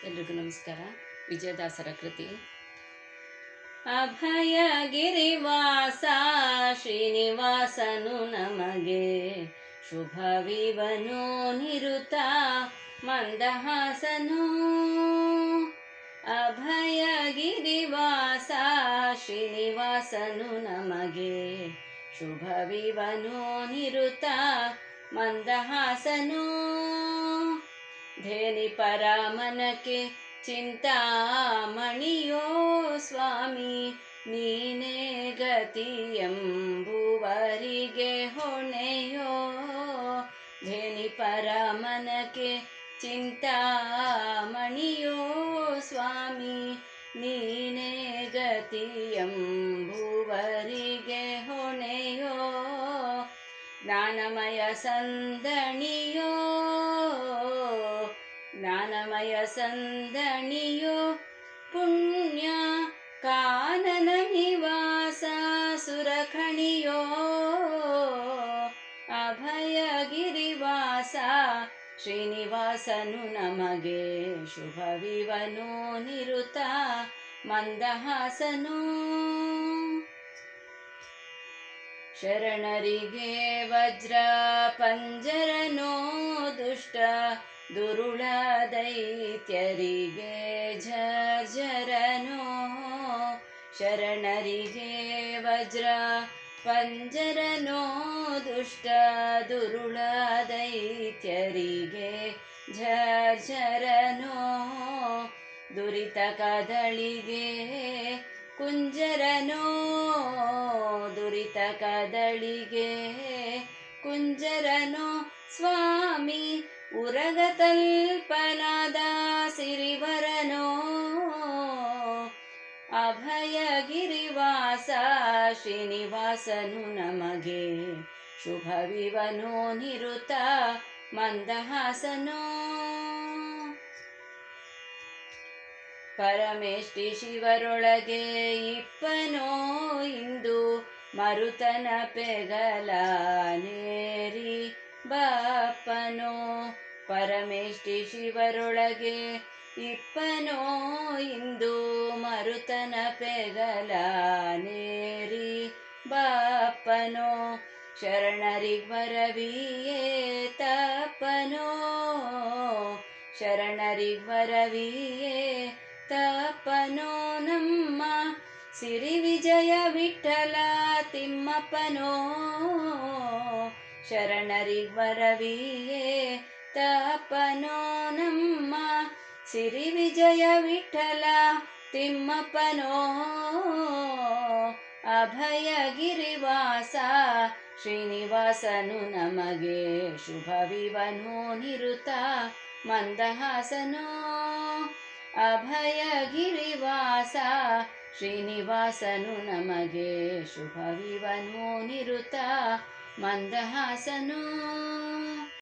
ಎಲ್ರಿಗೂ ನಮಸ್ಕಾರ. ವಿಜಯದಾಸರ ಕೃತಿ. ಅಭಯಗಿರಿವಾಸ ಶ್ರೀನಿವಾಸನು ನಮಗೆ ಶುಭವಿವನು ನಿರುತ ಮಂದಹಾಸನು. ಅಭಯಗಿರಿವಾಸ ಶ್ರೀನಿವಾಸನು ನಮಗೆ ಶುಭವಿವನು ನಿರುತ ಮಂದಹಾಸನು. ಧೇನಿ ಪರಮನಕ್ಕೆ ಚಿಂತಾಮಣಿಯೋ ಸ್ವಾಮಿ, ನೀನೇ ಗತಿಯೆಂಬುವರಿಗೆ ಹೊಣೆಯೋ. ಧೇನಿ ಪರಮನಕ್ಕೆ ಚಿಂತಾಮಣಿಯೋ ಸ್ವಾಮಿ, ನೀನೇ ಗತಿಯೆಂಬುವರಿಗೆ ಹೊಣೆಯೋ. ಜ್ಞಾನಮಯ ಸಂದಣಿಯೋ, ಜ್ಞಾನಮಯ ಸಂದಣಿಯೋ, ಪುಣ್ಯ ಕಾನನ ನಿವಾಸ ಸುರಖಣಿಯೋ. ಅಭಯಗಿರಿವಾಸ ಶ್ರೀನಿವಾಸನು ನಮಗೆ ಶುಭವಿವನು ನಿರುತ ಮಂದಹಾಸನು. ಶರಣರಿಗೆ ವಜ್ರ ಪಂಜರನೋ, ದುಷ್ಟ ದುರುಳ ದೈತ್ಯರಿಗೆ ಝರ್ಝರನೋ. ಶರಣರಿಗೆ ವಜ್ರ ಪಂಜರನೋ, ದುಷ್ಟ ದುರುಳ ದೈತ್ಯರಿಗೆ ಝರ್ಝರನೋ. ದುರಿತ ಕದಳಿಗೆ ಕುಂಜರನೋ, ದುರಿತ ಕದಳಿಗೆ ಕುಂಜರನೋ ಸ್ವಾಮಿ, ಉರಗತಲ್ಪನಾದ ಸಿರಿವರನೋ. ಅಭಯಗಿರಿವಾಸ ಶ್ರೀನಿವಾಸನು ನಮಗೆ ಶುಭವಿವನು ನಿರುತ ಮಂದಹಾಸನೋ. ಪರಮೇಷ್ಠಿ ಶಿವರೊಳಗೆ ಇಪ್ಪನೋ, ಇಂದು ಮರುತನ ಪೆಗಲಾನೇರಿ ಬಪ್ಪನೋ. ಪರಮೇಷ್ಠಿ ಶಿವರೊಳಗೆ ಇಪ್ಪನೋ, ಇಂದು ಮರುತನ ಪೆಗಲಾನೇರಿ ಬಪ್ಪನೋ. ಶರಣರಿಗ್ವರವಿಯೇ ತಪ್ಪನೋ, ಶರಣರಿಗ್ವರವಿಯೇ ತಪ್ಪನೋ. ನಮ್ಮ ಸಿರಿ ವಿಜಯ ವಿಠಲ ತಿಮ್ಮಪ್ಪನೋ. ಶರಣರಿಗ್ವರವಿಯೇ ತಪ್ಪನೋ, ನಮ್ಮ ಸಿರಿ ವಿಜಯ ವಿಠಲ ತಿಮ್ಮಪ್ಪನೋ. ಅಭಯಗಿರಿವಾಸ ಶ್ರೀನಿವಾಸನು ನಮಗೆ ಶುಭವಿವನು ನಿರುತ ಮಂದಹಾಸನೋ. ಅಭಯಗಿರಿವಾಸ ಶ್ರೀನಿವಾಸನು ನಮಗೆ ಶುಭವಿವನು ನಿರುತ ಮಂದಹಾಸನೋ.